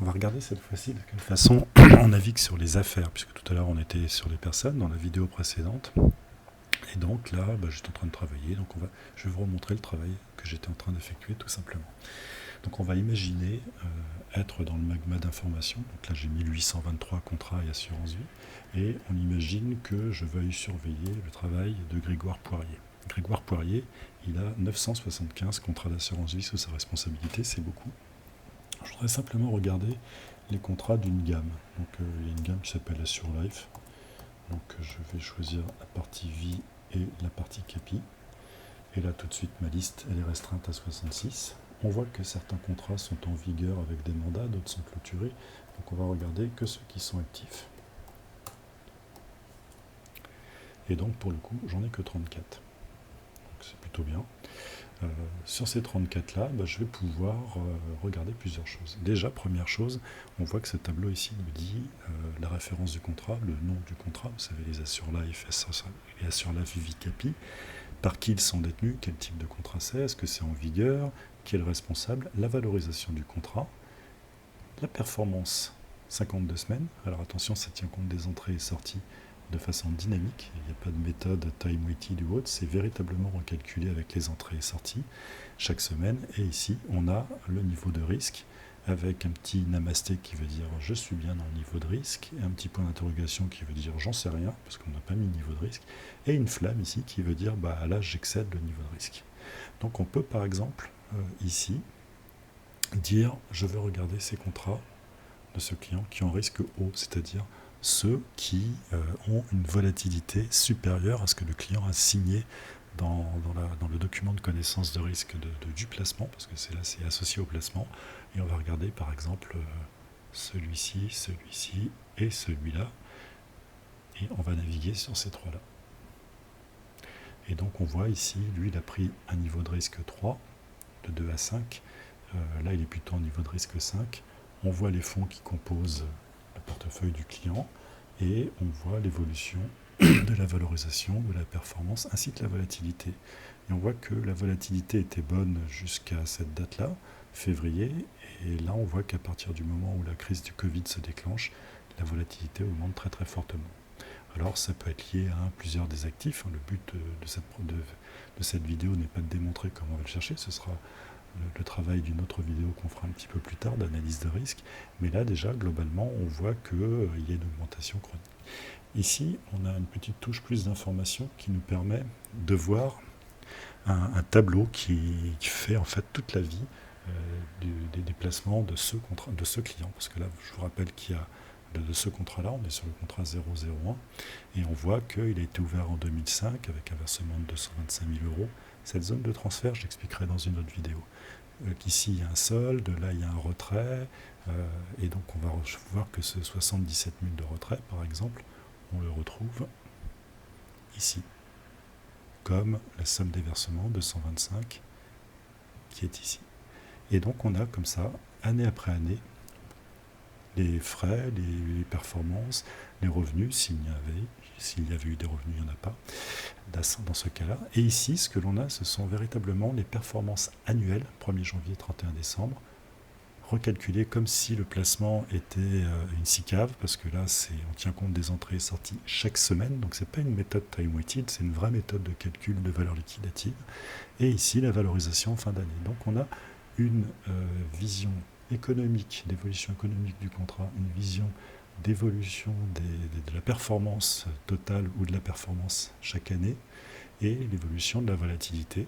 On va regarder cette fois-ci de quelle façon on navigue sur les affaires, puisque tout à l'heure on était sur les personnes dans la vidéo précédente. Et donc là, j'étais en train de travailler, donc je vais vous remontrer le travail que j'étais en train d'effectuer tout simplement. Donc on va imaginer être dans le magma d'information. Donc là j'ai 1823 contrats et assurance vie. Et on imagine que je veuille surveiller le travail de Grégoire Poirier. Grégoire Poirier, il a 975 contrats d'assurance vie sous sa responsabilité, c'est beaucoup. Je voudrais simplement regarder les contrats d'une gamme. Donc il y a une gamme qui s'appelle Assure Life. Donc je vais choisir la partie vie et la partie capi. Et là tout de suite ma liste elle est restreinte à 66. On voit que certains contrats sont en vigueur avec des mandats, d'autres sont clôturés. Donc on va regarder que ceux qui sont actifs. Et donc pour le coup j'en ai que 34. Donc c'est plutôt bien. Sur ces 34 là, je vais pouvoir regarder plusieurs choses. Déjà, première chose, on voit que ce tableau ici nous dit la référence du contrat, le nom du contrat, vous savez les Assure Life et Assure Life Vicapi, par qui ils sont détenus, quel type de contrat c'est, est-ce que c'est en vigueur, qui est le responsable, la valorisation du contrat, la performance 52 semaines, alors attention ça tient compte des entrées et sorties de façon dynamique, il n'y a pas de méthode time-weighted ou autre, c'est véritablement recalculé avec les entrées et sorties chaque semaine. Et ici, on a le niveau de risque avec un petit namasté qui veut dire je suis bien dans le niveau de risque, et un petit point d'interrogation qui veut dire j'en sais rien, parce qu'on n'a pas mis le niveau de risque, et une flamme ici qui veut dire là j'excède le niveau de risque. Donc on peut par exemple ici dire je veux regarder ces contrats de ce client qui ont risque haut, c'est-à-dire ceux qui ont une volatilité supérieure à ce que le client a signé dans le document de connaissance de risque du placement, parce que c'est associé au placement. Et on va regarder par exemple celui-ci, celui-ci et celui-là. Et on va naviguer sur ces trois-là. Et donc on voit ici, lui il a pris un niveau de risque 3, de 2 à 5. Là il est plutôt en niveau de risque 5. On voit les fonds qui composent le portefeuille du client et on voit l'évolution de la valorisation, de la performance ainsi que la volatilité. Et on voit que la volatilité était bonne jusqu'à cette date-là, février, et là on voit qu'à partir du moment où la crise du Covid se déclenche, la volatilité augmente très très fortement. Alors ça peut être lié à plusieurs des actifs. Le but de cette vidéo n'est pas de démontrer comment on va le chercher, ce sera le travail d'une autre vidéo qu'on fera un petit peu plus tard d'analyse de risque, mais là déjà globalement on voit qu'il y a une augmentation chronique. Ici on a une petite touche plus d'information qui nous permet de voir un tableau qui fait en fait toute la vie des déplacements de ce client, parce que là je vous rappelle qu'il y a de ce contrat-là, on est sur le contrat 001, et on voit qu'il a été ouvert en 2005 avec un versement de 225 000 euros. Cette zone de transfert, je l'expliquerai dans une autre vidéo. Ici, il y a un solde, là, il y a un retrait, et donc on va voir que ce 77 000 de retrait, par exemple, on le retrouve ici, comme la somme des versements, 225, qui est ici. Et donc on a comme ça, année après année, les frais, les performances, les revenus, s'il y avait eu des revenus, il n'y en a pas, dans ce cas-là. Et ici, ce que l'on a, ce sont véritablement les performances annuelles, 1er janvier, 31 décembre, recalculées comme si le placement était une SICAV, parce que là, on tient compte des entrées et sorties chaque semaine, donc ce n'est pas une méthode time-weighted, c'est une vraie méthode de calcul de valeur liquidative. Et ici, la valorisation en fin d'année. Donc on a une vision économique, d'évolution économique du contrat, une vision d'évolution de la performance totale ou de la performance chaque année, et l'évolution de la volatilité.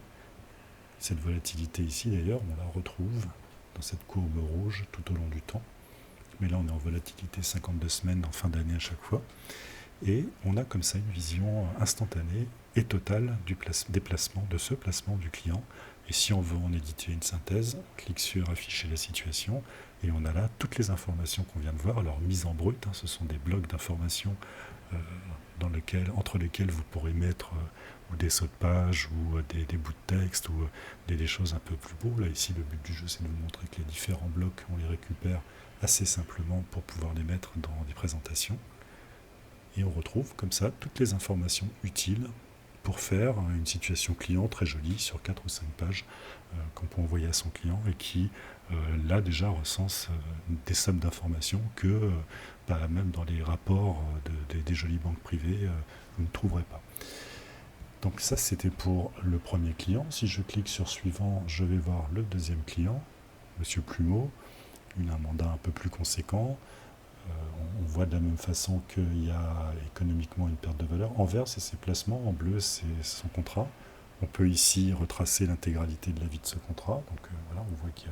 Cette volatilité ici, d'ailleurs, on la retrouve dans cette courbe rouge tout au long du temps. Mais là, on est en volatilité 52 semaines en fin d'année à chaque fois. Et on a comme ça une vision instantanée et totale des placements, de ce placement du client. Et si on veut en éditer une synthèse, on clique sur afficher la situation et on a là toutes les informations qu'on vient de voir. Alors mise en brut, ce sont des blocs d'informations entre lesquels vous pourrez mettre ou des sauts de page ou des bouts de texte ou des choses un peu plus beaux. Là ici le but du jeu c'est de vous montrer que les différents blocs on les récupère assez simplement pour pouvoir les mettre dans des présentations. Et on retrouve comme ça toutes les informations utiles pour faire une situation client très jolie sur 4 ou 5 pages qu'on peut envoyer à son client et qui, là déjà, recense des sommes d'informations que même dans les rapports des jolies banques privées, vous ne trouverez pas. Donc ça, c'était pour le premier client. Si je clique sur suivant, je vais voir le deuxième client, Monsieur Plumeau. Il a un mandat un peu plus conséquent. On voit de la même façon qu'il y a économiquement une perte de valeur. En vert, c'est ses placements, en bleu, c'est son contrat. On peut ici retracer l'intégralité de la vie de ce contrat. Donc voilà, on voit qu'il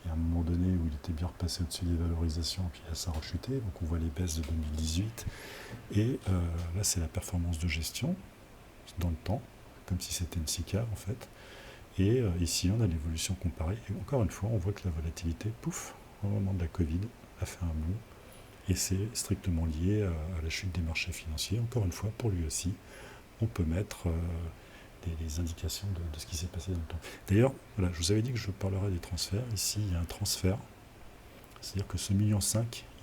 y a un moment donné où il était bien repassé au-dessus des valorisations, puis là, ça a rechuté. Donc on voit les baisses de 2018. Et là, c'est la performance de gestion dans le temps, comme si c'était une SICAV en fait. Et ici, on a l'évolution comparée. Et encore une fois, on voit que la volatilité, pouf, au moment de la Covid, a fait un bond. Et c'est strictement lié à la chute des marchés financiers. Encore une fois, pour lui aussi, on peut mettre des indications de ce qui s'est passé dans le temps. D'ailleurs, voilà, je vous avais dit que je parlerais des transferts. Ici, il y a un transfert. C'est-à-dire que ce 1,5 million,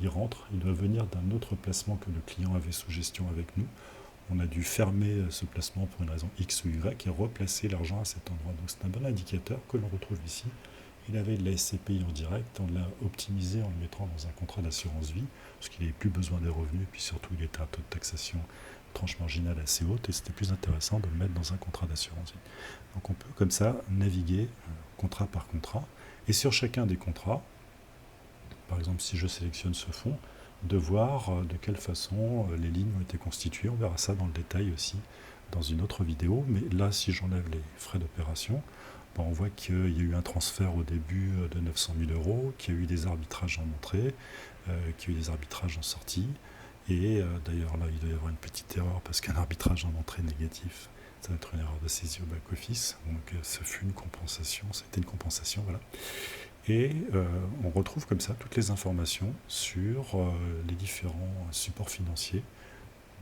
il rentre, il doit venir d'un autre placement que le client avait sous gestion avec nous. On a dû fermer ce placement pour une raison X ou Y et replacer l'argent à cet endroit. Donc c'est un bon indicateur que l'on retrouve ici. Il avait de la SCPI en direct, on l'a optimisé en le mettant dans un contrat d'assurance vie, parce qu'il n'avait plus besoin des revenus, et puis surtout il était à un taux de taxation tranche marginale assez haute, et c'était plus intéressant de le mettre dans un contrat d'assurance vie. Donc on peut comme ça naviguer contrat par contrat, et sur chacun des contrats, par exemple si je sélectionne ce fonds, de voir de quelle façon les lignes ont été constituées. On verra ça dans le détail aussi dans une autre vidéo. Mais là, si j'enlève les frais d'opération, on voit qu'il y a eu un transfert au début de 900 000 €, qu'il y a eu des arbitrages en entrée, qu'il y a eu des arbitrages en sortie. Et d'ailleurs, là, il doit y avoir une petite erreur parce qu'un arbitrage en entrée négatif, ça va être une erreur de saisie au back-office. Donc, ce fut une compensation. C'était une compensation, voilà. Et on retrouve comme ça toutes les informations sur les différents supports financiers.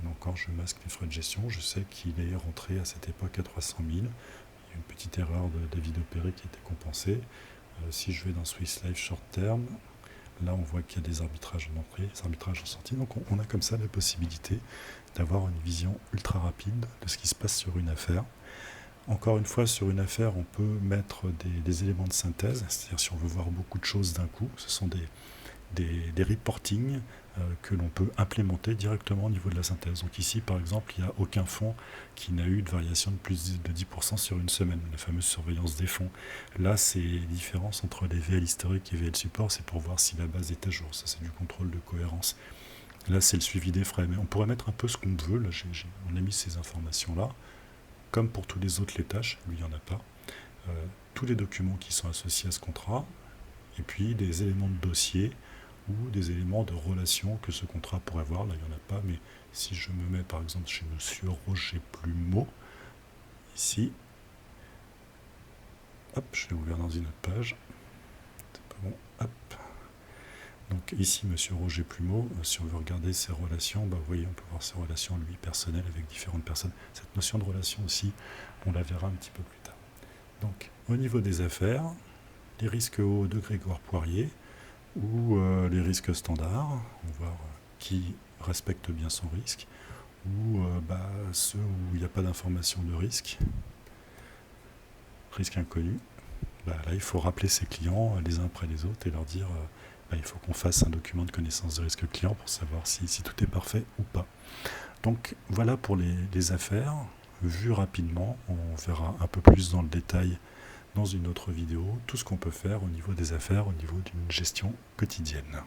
Donc quand je masque les frais de gestion, je sais qu'il est rentré à cette époque à 300 000. Il y a une petite erreur d'avis d'opéré qui était compensée. Si je vais dans Swiss Life Short Term, là on voit qu'il y a des arbitrages en entrée, des arbitrages en sortie. Donc on a comme ça la possibilité d'avoir une vision ultra rapide de ce qui se passe sur une affaire. Encore une fois, sur une affaire, on peut mettre des éléments de synthèse, c'est-à-dire si on veut voir beaucoup de choses d'un coup, ce sont des reportings que l'on peut implémenter directement au niveau de la synthèse. Donc ici, par exemple, il n'y a aucun fonds qui n'a eu de variation de plus de 10% sur une semaine, la fameuse surveillance des fonds. Là, c'est les différences entre les VL historiques et VL support, c'est pour voir si la base est à jour. Ça, c'est du contrôle de cohérence. Là, c'est le suivi des frais. Mais on pourrait mettre un peu ce qu'on veut. Là, on a mis ces informations-là. Comme pour tous les autres les tâches, lui il n'y en a pas, tous les documents qui sont associés à ce contrat, et puis des éléments de dossier ou des éléments de relation que ce contrat pourrait avoir. Là, il n'y en a pas, mais si je me mets par exemple chez Monsieur Roger Plumeau, ici, hop, je l'ai ouvert dans une autre page, c'est pas bon, hop. Donc ici, Monsieur Roger Plumeau, si on veut regarder ses relations, vous voyez, on peut voir ses relations, lui, personnelles, avec différentes personnes. Cette notion de relation aussi, on la verra un petit peu plus tard. Donc, au niveau des affaires, les risques hauts de Grégoire Poirier, ou les risques standards, on va voir qui respecte bien son risque, ou ceux où il n'y a pas d'information de risque inconnu. Là, il faut rappeler ses clients les uns après les autres et leur dire il faut qu'on fasse un document de connaissance de risque client pour savoir si tout est parfait ou pas. Donc voilà pour les affaires. Vu rapidement, on verra un peu plus dans le détail dans une autre vidéo tout ce qu'on peut faire au niveau des affaires, au niveau d'une gestion quotidienne.